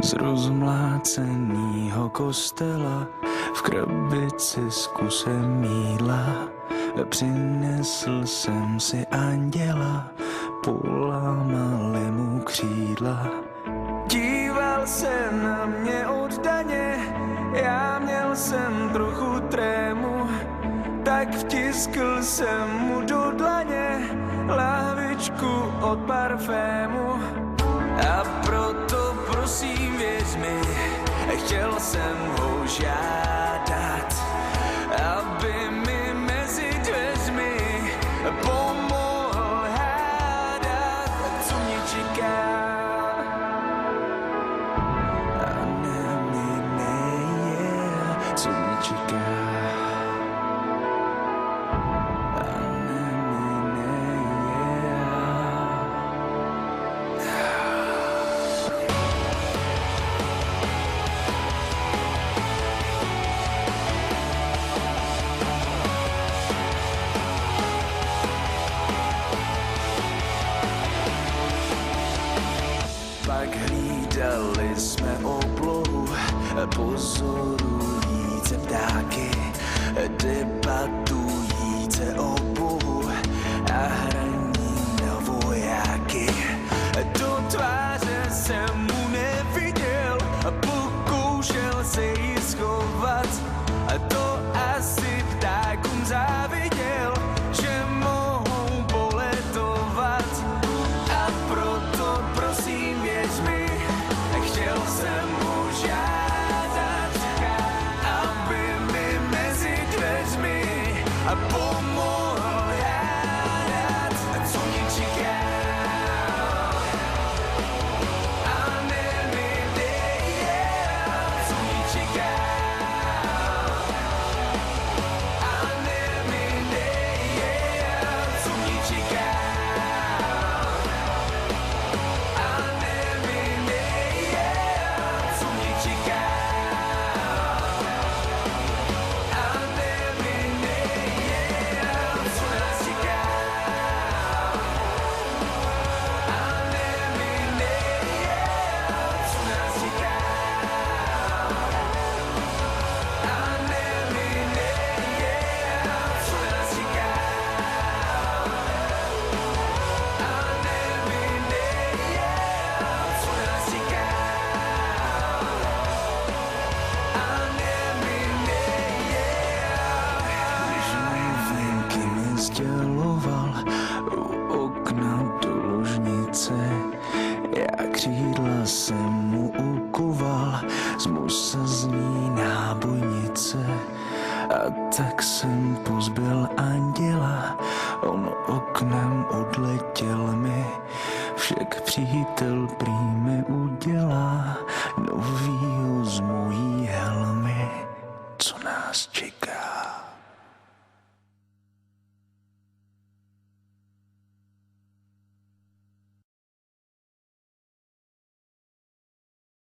z rozmlácenýho kostela v krabici s kusem jídla. Přinesl jsem si anděla, polámali mu křídla. Díval se na mě oddaně, já měl jsem trochu trému, tak vtiskl jsem mu do dlaně lahvičku od parfému. A proto prosím věř mi, chtěl jsem ho žádat, aby mi mezi dveřmi pomohl hádat, co mě čeká. A co mě čeká. Pak hlídali jsme oblohu, pozorujíce ptáky, debatujíce o Bohu a hraní na vojáky. Do tváře jsem mu neviděl, pokoušel se jí schovat, a to asi ptákům záviděl, že mohou poletovat. A proto prosím věř mi, chtěl jsem ho žádat, aby mi mezi dveřmi pomohl hádat, co mě čeká. A nevidej, co mě čeká. A nevidej, co mě čeká. Sděloval u okna do ložnice, já křídla jsem mu ukoval, zmus z ní nábojnice. A tak jsem pozbyl anděla, on oknem odletěl mi, však přítel prý mi udělá novýho z mojí